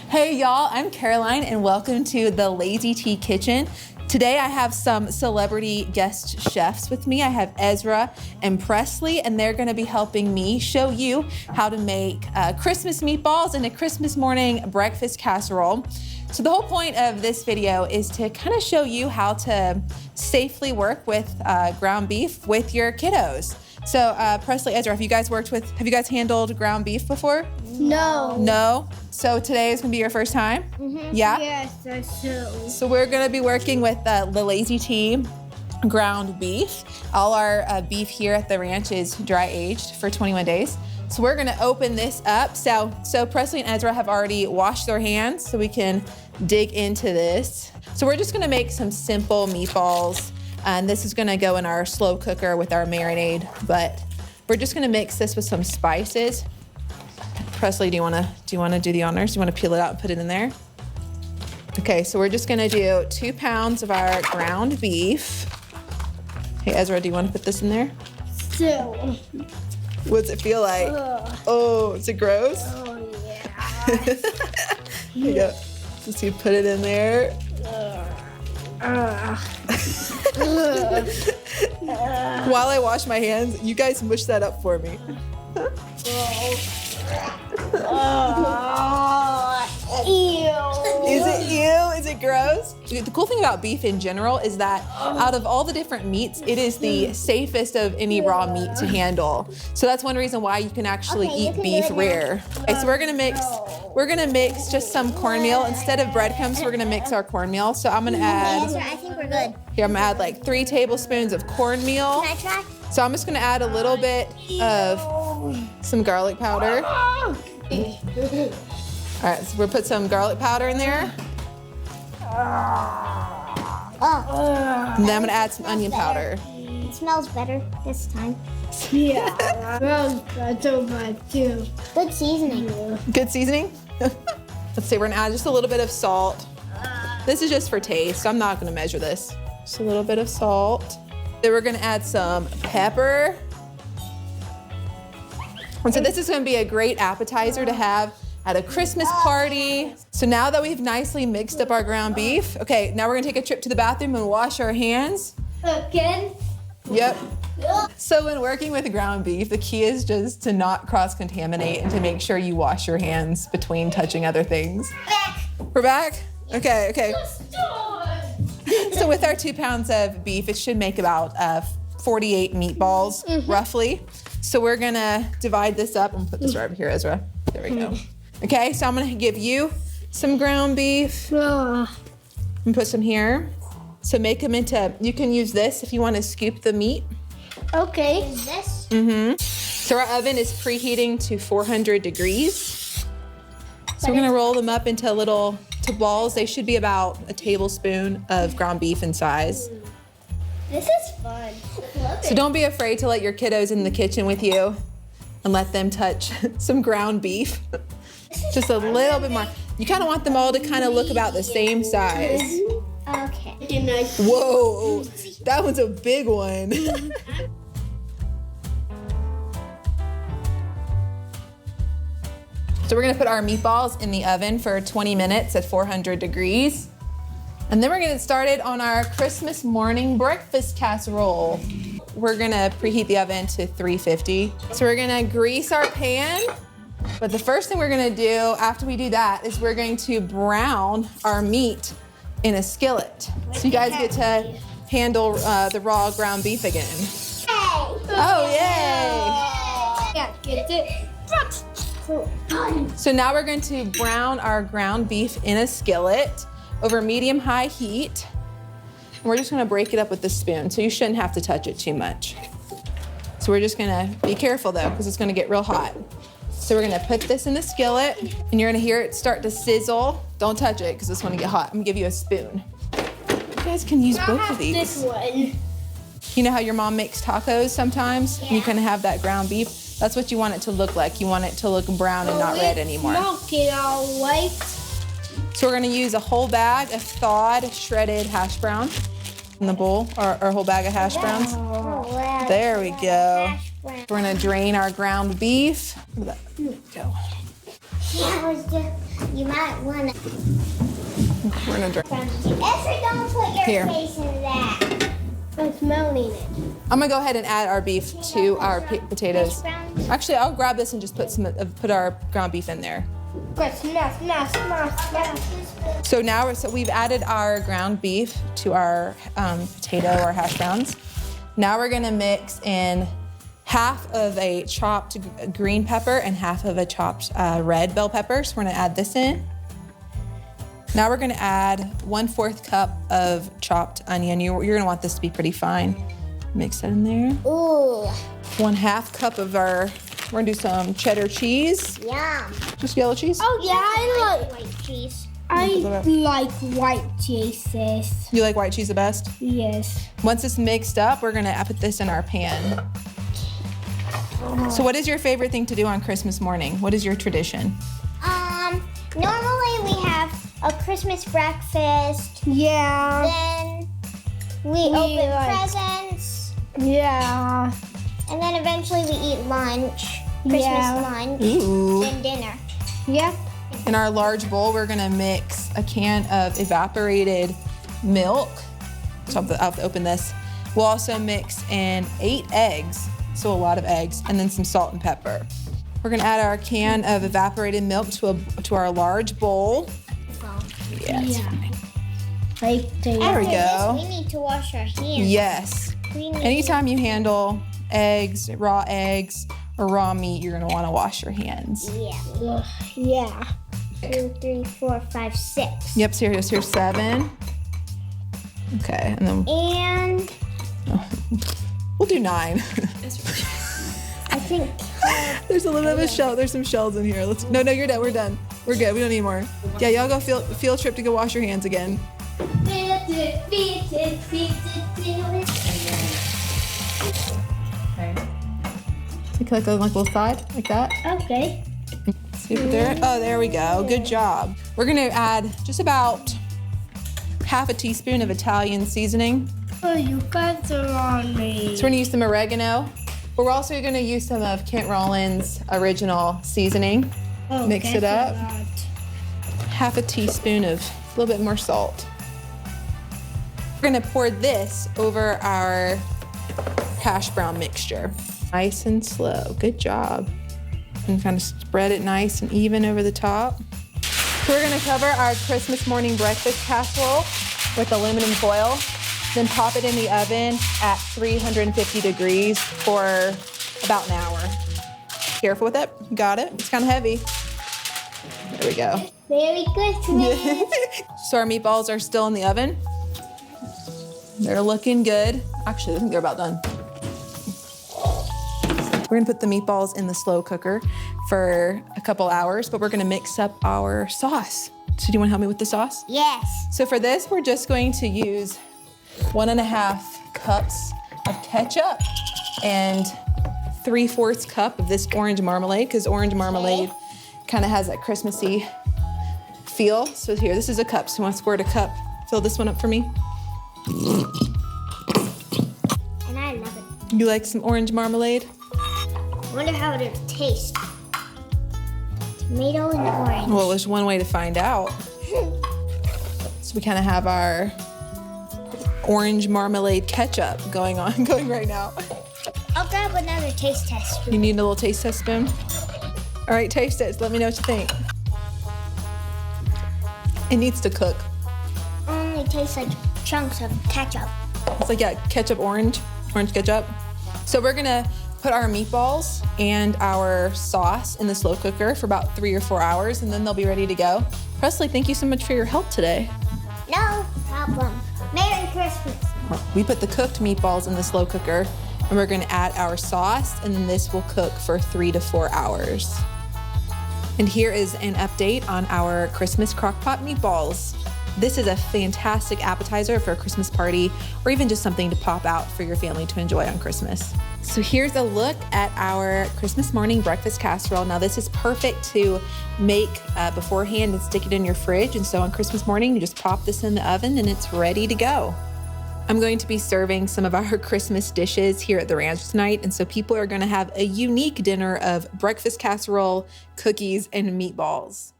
Hey y'all, I'm Caroline and welcome to the Lazy Tea Kitchen. Today I have some celebrity guest chefs with me. I have Ezra and Presley, and they're gonna be helping me show you how to make Christmas meatballs and a Christmas morning breakfast casserole. So the whole point of this video is to kind of show you how to safely work with ground beef with your kiddos. So Presley, Ezra, have you guys handled ground beef before? No. No? So today is gonna be your first time? Mm-hmm. Yeah? Yes, I do. So we're gonna be working with the Lazy Tea ground beef. All our beef here at the ranch is dry aged for 21 days. So we're gonna open this up. So Presley and Ezra have already washed their hands so we can dig into this. So we're just gonna make some simple meatballs. And this is gonna go in our slow cooker with our marinade, but we're just gonna mix this with some spices. Presley, do you wanna do the honors? Do you wanna peel it out and put it in there? Okay, so we're just gonna do 2 pounds of our ground beef. Hey Ezra, do you wanna put this in there? So. What's it feel like? Oh, is it gross? Oh, yeah. Here you go. Just you put it in there. While I wash my hands, you guys mush that up for me. Ew. Is it ew? Is it gross? The cool thing about beef in general is that out of all the different meats, it is the safest of any raw meat to handle. So that's one reason why you can actually eat beef rare. Okay, so we're gonna mix just some cornmeal. Instead of breadcrumbs, we're gonna mix our cornmeal. So I'm gonna add, I think we're good. here I'm gonna add like 3 tablespoons of cornmeal. Can I try? So I'm just gonna add a little bit of some garlic powder. All right, so we'll put some garlic powder in there. And then I'm gonna add some onion powder. It smells better this time. Yeah, smells better too. Good seasoning. Good seasoning? Let's see, we're gonna add just a little bit of salt. This is just for taste, so I'm not gonna measure this. Just a little bit of salt. Then we're gonna add some pepper. And so this is gonna be a great appetizer to have at a Christmas party. So now that we've nicely mixed up our ground beef, okay, now we're gonna take a trip to the bathroom and wash our hands. Again? Yep. So when working with ground beef, the key is just to not cross-contaminate and to make sure you wash your hands between touching other things. We're back? Okay. So with our 2 pounds of beef, it should make about 48 meatballs, roughly. So we're gonna divide this up and put this right over here, Ezra. There we go. Okay, so I'm gonna give you some ground beef and put some here. So make them into, you can use this if you wanna scoop the meat. Okay. Is this? So our oven is preheating to 400 degrees. So we're gonna roll them up into balls. They should be about a tablespoon of ground beef in size. This is fun. Love So don't be afraid to let your kiddos in the kitchen with you and let them touch some ground beef. Just a little bit more. You kind of want them all to kind of look about the same size. Okay. Whoa, that one's a big one. So we're gonna put our meatballs in the oven for 20 minutes at 400 degrees. And then we're gonna get started on our Christmas morning breakfast casserole. We're gonna preheat the oven to 350. So we're gonna grease our pan. But the first thing we're gonna do after we do that is we're going to brown our meat in a skillet. So you guys get to handle the raw ground beef again. Oh, yay! Yeah, get it. So now we're going to brown our ground beef in a skillet over medium-high heat. And we're just gonna break it up with the spoon, so you shouldn't have to touch it too much. So we're just gonna be careful though, because it's gonna get real hot. So we're gonna put this in the skillet, and you're gonna hear it start to sizzle. Don't touch it, because it's gonna get hot. I'm gonna give you a spoon. You guys can use both of these. This one. You know how your mom makes tacos sometimes? Yeah. You can have that ground beef. That's what you want it to look like. You want it to look brown and not red anymore. Smoke it all white. So we're gonna use a whole bag of thawed, shredded hash brown in the bowl, or a whole bag of hash browns. There we go. We're gonna drain our ground beef. Go. Yeah, You might want to. We're gonna drink. Esther, don't put your Here. face in that. I'm smelling it. I'm gonna go ahead and add our beef to our potatoes. Actually, I'll grab this and just put our ground beef in there. So now we've added our ground beef to our potato or hash browns. Now we're gonna mix in half of a chopped green pepper and half of a chopped red bell pepper. So we're gonna add this in. Now we're gonna add 1/4 cup of chopped onion. You're gonna want this to be pretty fine. Mix that in there. Ooh, 1/2 cup of we're gonna do some cheddar cheese. yum. Just yellow cheese? Oh yeah, I like White cheese. white cheeses. You like white cheese the best? Yes. Once it's mixed up, we're gonna put this in our pan. So what is your favorite thing to do on Christmas morning? What is your tradition? Normally we have a Christmas breakfast. Yeah. Then we open presents. Yeah. And then eventually we eat lunch. Christmas lunch. Ooh. Then dinner. Yeah. In our large bowl, we're gonna mix a can of evaporated milk. So I'll have to open this. We'll also mix in 8 eggs, so a lot of eggs, and then some salt and pepper. We're gonna add our can of evaporated milk to our large bowl. Yeah. Right there. There we go. After this, we need to wash our hands. Yes. We need Anytime you handle eggs, raw eggs, or raw meat, you're gonna wanna wash your hands. Yeah. Yeah. 2, 3, 4, 5, 6. Yep, so here's 7. Okay, and then And we'll do 9. I think There's a little bit of a shell. There's some shells in here. No, you're done. We're done. We're good. We don't need more. Yeah, y'all go field trip to go wash your hands again. Like a little side, like that. Okay. See if there. Oh, there we go. Good job. We're gonna add just about half a teaspoon of Italian seasoning. Oh, you guys are on me. So we're gonna use some oregano, but we're also gonna use some of Kent Rollins' original seasoning. Mix it up. Half a teaspoon of a little bit more salt. We're gonna pour this over our hash brown mixture. Nice and slow. Good job. And kind of spread it nice and even over the top. So we're gonna cover our Christmas morning breakfast casserole with aluminum foil, then pop it in the oven at 350 degrees for about an hour. Careful with it. You got it? It's kind of heavy. There we go. Merry Christmas. So our meatballs are still in the oven. They're looking good. Actually, I think they're about done. We're gonna put the meatballs in the slow cooker for a couple hours, but we're gonna mix up our sauce. So do you wanna help me with the sauce? Yes. So for this, we're just going to use 1.5 cups of ketchup and 3/4 cup of this orange marmalade, because orange marmalade kind of has that Christmassy feel. So here, this is a cup. So you want to squirt a cup? Fill this one up for me. And I love it. You like some orange marmalade? Wonder how it would taste. Tomato and orange. Well, there's one way to find out. So we kind of have our orange marmalade ketchup going right now. I'll grab another taste test. You need a little taste test spoon? All right, taste it. Let me know what you think. It needs to cook. Only tastes like chunks of ketchup. It's like, yeah, ketchup, orange ketchup. So we're gonna put our meatballs and our sauce in the slow cooker for about 3 or 4 hours, and then they'll be ready to go. Presley, thank you so much for your help today. No problem. Merry Christmas. We put the cooked meatballs in the slow cooker, and we're gonna add our sauce, and then this will cook for 3 to 4 hours. And here is an update on our Christmas crockpot meatballs. This is a fantastic appetizer for a Christmas party, or even just something to pop out for your family to enjoy on Christmas. So here's a look at our Christmas morning breakfast casserole. Now this is perfect to make beforehand and stick it in your fridge. And so on Christmas morning, you just pop this in the oven and it's ready to go. I'm going to be serving some of our Christmas dishes here at the ranch tonight. And so people are going to have a unique dinner of breakfast casserole, cookies, and meatballs.